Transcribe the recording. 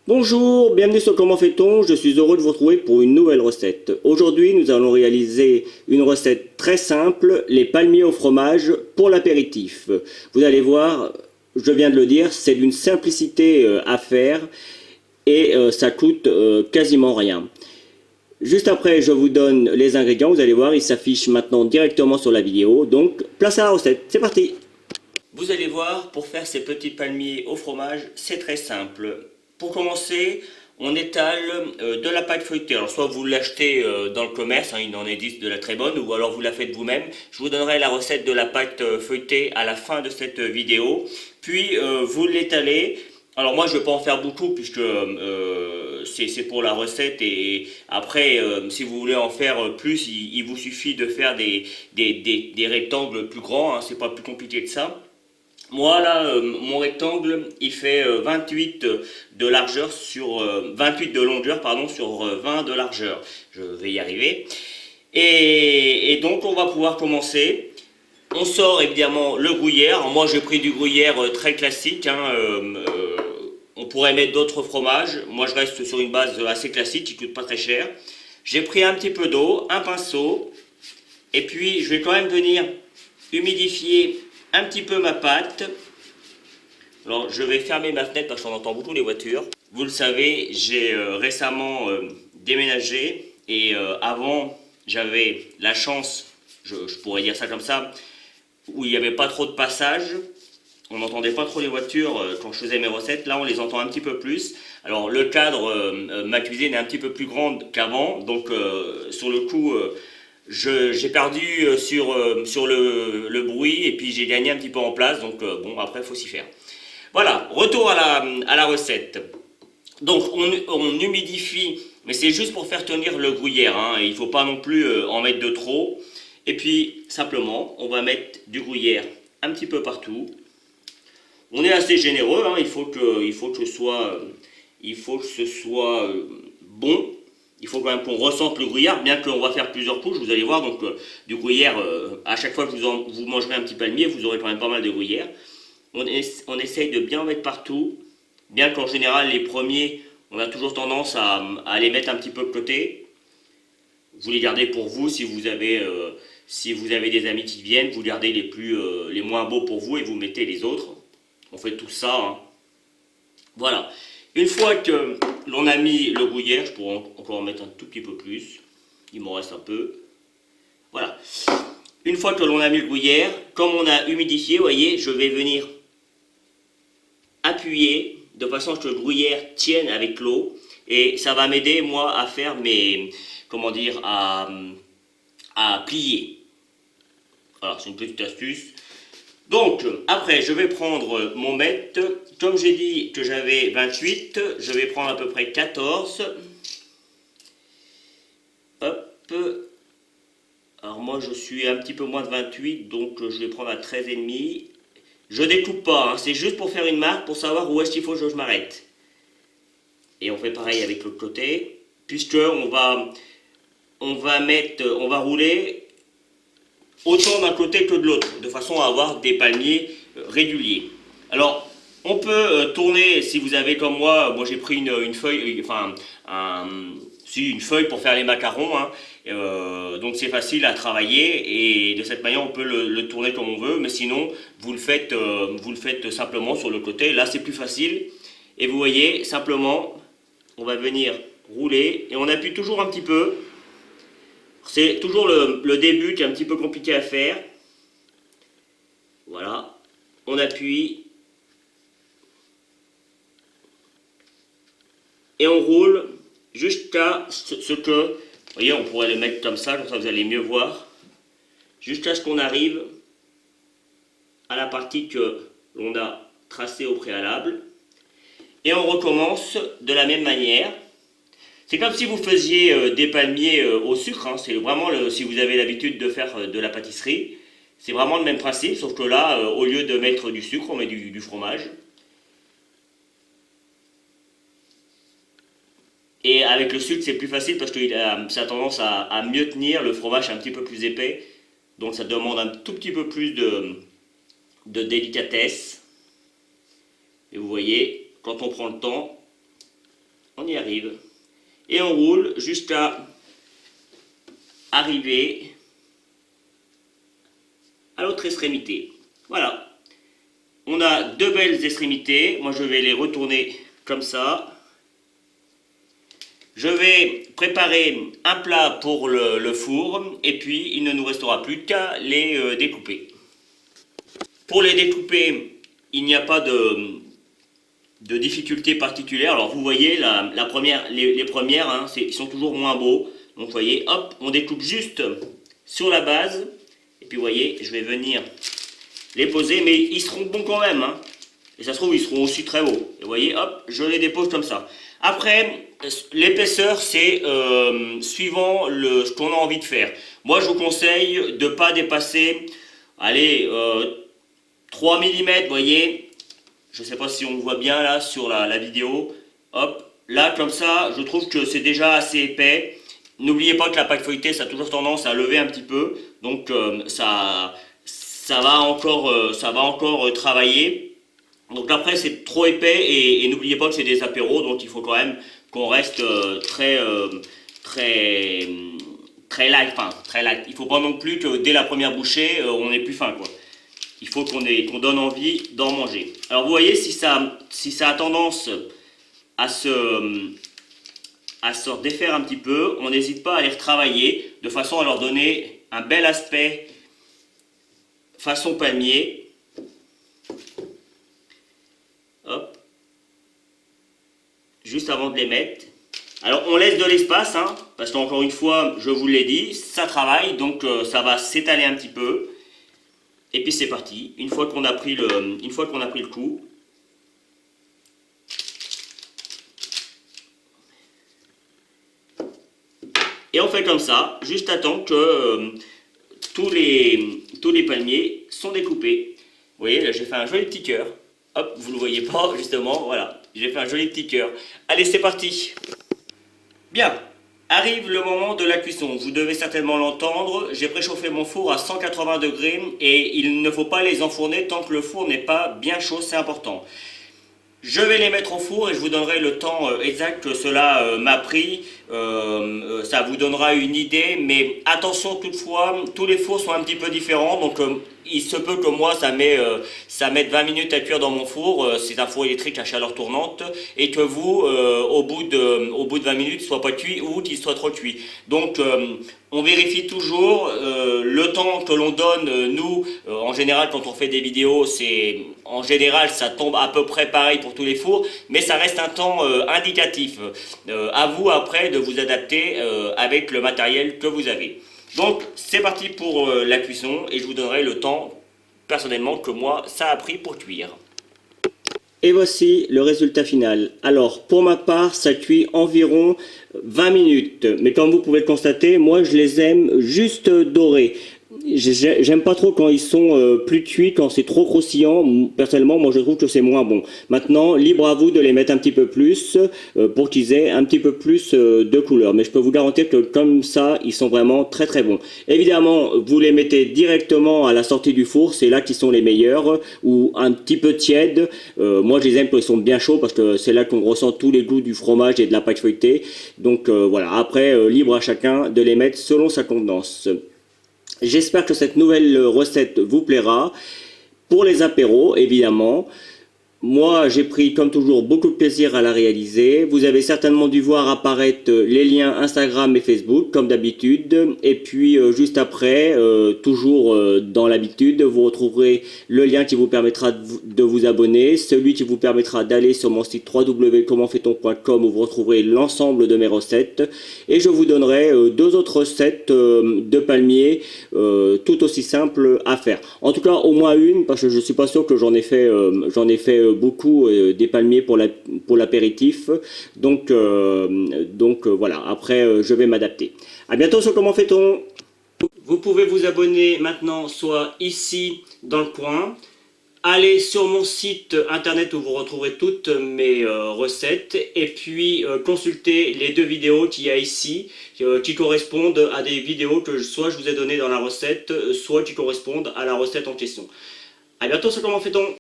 Bonjour, bienvenue sur Comment fait-on. Je suis heureux de vous retrouver pour une nouvelle recette. Aujourd'hui, nous allons réaliser une recette très simple, les palmiers au fromage pour l'apéritif. Vous allez voir, je viens de le dire, c'est d'une simplicité à faire et ça coûte quasiment rien. Juste après, je vous donne les ingrédients. Vous allez voir, ils s'affichent maintenant directement sur la vidéo. Donc, place à la recette. C'est parti. Vous allez voir, pour faire ces petits palmiers au fromage, c'est très simple. Pour commencer, on étale de la pâte feuilletée. Alors soit vous l'achetez dans le commerce, il en existe de la très bonne, ou alors vous la faites vous-même. Je vous donnerai la recette de la pâte feuilletée à la fin de cette vidéo. Puis vous l'étalez. Alors moi je ne vais pas en faire beaucoup puisque c'est pour la recette et après si vous voulez en faire plus, il vous suffit de faire des rectangles plus grands, hein, c'est pas plus compliqué que ça. Moi là, mon rectangle, il fait 28 de largeur sur 28 de longueur pardon sur 20 de largeur. Je vais y arriver. Et donc on va pouvoir commencer. On sort évidemment le gruyère. Alors, moi j'ai pris du gruyère très classique. On pourrait mettre d'autres fromages. Moi je reste sur une base assez classique qui coûte pas très cher. J'ai pris un petit peu d'eau, un pinceau. Et puis je vais quand même venir humidifier un petit peu ma pâte. Alors je vais fermer ma fenêtre parce qu'on entend beaucoup les voitures. Vous le savez, j'ai récemment déménagé et avant j'avais la chance, je pourrais dire ça comme ça, où il n'y avait pas trop de passages. On n'entendait pas trop les voitures quand je faisais mes recettes. Là on les entend un petit peu plus. Alors le cadre, ma cuisine est un petit peu plus grande qu'avant, donc sur le coup j'ai perdu sur le bruit et puis j'ai gagné un petit peu en place, donc bon, après il faut s'y faire. Voilà, retour à la recette. Donc on humidifie, mais c'est juste pour faire tenir le gruyère, hein, il ne faut pas non plus en mettre de trop. Et puis simplement, on va mettre du gruyère un petit peu partout. On est assez généreux, hein, il faut que ce soit bon. Il faut quand même qu'on ressente le gruyère, bien qu'on va faire plusieurs couches, vous allez voir, donc du gruyère, à chaque fois que vous mangerez un petit palmier, vous aurez quand même pas mal de gruyère. On essaye de bien en mettre partout, bien qu'en général, les premiers, on a toujours tendance à les mettre un petit peu de côté. Vous les gardez pour vous, si vous avez des amis qui viennent, vous gardez les moins beaux pour vous et vous mettez les autres. On fait tout ça, hein. Voilà. Une fois que l'on a mis le gruyère, je pourrais encore en mettre un tout petit peu plus. Il m'en reste un peu. Voilà. Une fois que l'on a mis le gruyère, comme on a humidifié, vous voyez, je vais venir appuyer de façon à ce que le gruyère tienne avec l'eau. Et ça va m'aider, moi, à faire comment dire, à plier. Voilà, c'est une petite astuce. Donc, après, je vais prendre mon mètre. Comme j'ai dit que j'avais 28, je vais prendre à peu près 14. Hop. Alors moi, je suis un petit peu moins de 28, donc je vais prendre à 13,5. Je découpe pas, hein, c'est juste pour faire une marque, pour savoir où est-ce qu'il faut que je m'arrête. Et on fait pareil avec l'autre côté, puisque on va rouler autant d'un côté que de l'autre, de façon à avoir des palmiers réguliers. Alors, on peut tourner, si vous avez comme moi j'ai pris une feuille, une feuille pour faire les macarons, hein, donc c'est facile à travailler et de cette manière on peut le tourner comme on veut, mais sinon vous le faites simplement sur le côté, là c'est plus facile. Et vous voyez, simplement, on va venir rouler et on appuie toujours un petit peu. C'est toujours le début qui est un petit peu compliqué à faire. Voilà, on appuie et on roule jusqu'à ce que, vous voyez, on pourrait le mettre comme ça vous allez mieux voir, jusqu'à ce qu'on arrive à la partie que l'on a tracée au préalable. Et on recommence de la même manière. C'est comme si vous faisiez des palmiers au sucre, hein. C'est vraiment, si vous avez l'habitude de faire de la pâtisserie, c'est vraiment le même principe, sauf que là, au lieu de mettre du sucre, on met du fromage. Et avec le sucre, c'est plus facile parce que ça a tendance à mieux tenir, le fromage est un petit peu plus épais, donc ça demande un tout petit peu plus de délicatesse. Et vous voyez, quand on prend le temps, y arrive. Et on roule jusqu'à arriver à l'autre extrémité. Voilà. On a deux belles extrémités. Moi, je vais les retourner comme ça. Je vais préparer un plat pour le four et puis il ne nous restera plus qu'à les découper. Pour les découper, il n'y a pas de difficulté particulière. Alors vous voyez, les premières, hein, ils sont toujours moins beaux. Donc vous voyez, hop, on découpe juste sur la base. Et puis vous voyez, je vais venir les poser, mais ils seront bons quand même. Hein. Et ça se trouve, ils seront aussi très beaux. Et vous voyez, hop, je les dépose comme ça. Après, l'épaisseur, c'est suivant ce qu'on a envie de faire. Moi, je vous conseille de ne pas dépasser, allez, 3 mm, vous voyez. Je ne sais pas si on voit bien là sur la vidéo. Hop, là, comme ça, je trouve que c'est déjà assez épais. N'oubliez pas que la pâte feuilletée, ça a toujours tendance à lever un petit peu. Donc, ça va encore travailler. Donc après c'est trop épais et n'oubliez pas que c'est des apéros, donc il faut quand même qu'on reste très light, enfin très light. Il ne faut pas non plus que dès la première bouchée on ait plus faim quoi. Il faut qu'on donne envie d'en manger. Alors vous voyez si ça a tendance à se défaire un petit peu, on n'hésite pas à les retravailler de façon à leur donner un bel aspect façon palmier. Hop, juste avant de les mettre. Alors on laisse de l'espace, hein, parce qu'encore une fois, je vous l'ai dit, ça travaille, donc ça va s'étaler un petit peu. Et puis c'est parti, une fois qu'on a pris le coup. Et on fait comme ça, juste à temps que tous les palmiers sont découpés. Vous voyez, là j'ai fait un joli petit cœur. Hop, vous ne le voyez pas, justement, voilà. J'ai fait un joli petit cœur. Allez, c'est parti. Bien, arrive le moment de la cuisson. Vous devez certainement l'entendre. J'ai préchauffé mon four à 180 degrés et il ne faut pas les enfourner tant que le four n'est pas bien chaud, c'est important. Je vais les mettre au four et je vous donnerai le temps exact que cela m'a pris. Ça vous donnera une idée, mais attention toutefois, tous les fours sont un petit peu différents, donc il se peut que moi ça mette 20 minutes à cuire dans mon four, c'est un four électrique à chaleur tournante, et que vous, au bout de 20 minutes, il ne soit pas cuit ou qu'il soit trop cuit. Donc on vérifie toujours le temps que l'on donne, nous, en général quand on fait des vidéos, en général ça tombe à peu près pareil pour tous les fours, mais ça reste un temps indicatif. À vous après de vous adapter avec le matériel que vous avez. Donc c'est parti pour la cuisson et je vous donnerai le temps personnellement que moi ça a pris pour cuire. Et voici le résultat final. Alors pour ma part ça cuit environ 20 minutes, mais comme vous pouvez le constater, moi je les aime juste dorés. J'aime pas trop quand ils sont plus cuits, quand c'est trop croustillant. Personnellement, moi je trouve que c'est moins bon. Maintenant, libre à vous de les mettre un petit peu plus pour qu'ils aient un petit peu plus de couleur. Mais je peux vous garantir que comme ça, ils sont vraiment très très bons. Évidemment, vous les mettez directement à la sortie du four, c'est là qu'ils sont les meilleurs, ou un petit peu tièdes. Moi je les aime quand ils sont bien chauds parce que c'est là qu'on ressent tous les goûts du fromage et de la pâte feuilletée. Donc voilà, après, libre à chacun de les mettre selon sa contenance. J'espère que cette nouvelle recette vous plaira. Pour les apéros, évidemment, moi j'ai pris comme toujours beaucoup de plaisir à la réaliser. Vous avez certainement dû voir apparaître les liens Instagram et Facebook comme d'habitude. Et puis juste après, toujours dans l'habitude, vous retrouverez le lien qui vous permettra de vous abonner, celui qui vous permettra d'aller sur mon site www.commentfaiton.com où vous retrouverez l'ensemble de mes recettes. Et je vous donnerai deux autres recettes de palmiers tout aussi simples à faire. En tout cas au moins une, parce que je suis pas sûr que j'en ai fait beaucoup des palmiers pour l'apéritif. Donc voilà, après je vais m'adapter. À bientôt sur Comment fait-on. Vous pouvez vous abonner maintenant soit ici dans le coin. Allez sur mon site internet où vous retrouverez toutes mes recettes et puis consultez les deux vidéos qu'il y a ici qui correspondent à des vidéos que soit je vous ai données dans la recette, soit qui correspondent à la recette en question. A bientôt sur Comment fait-on.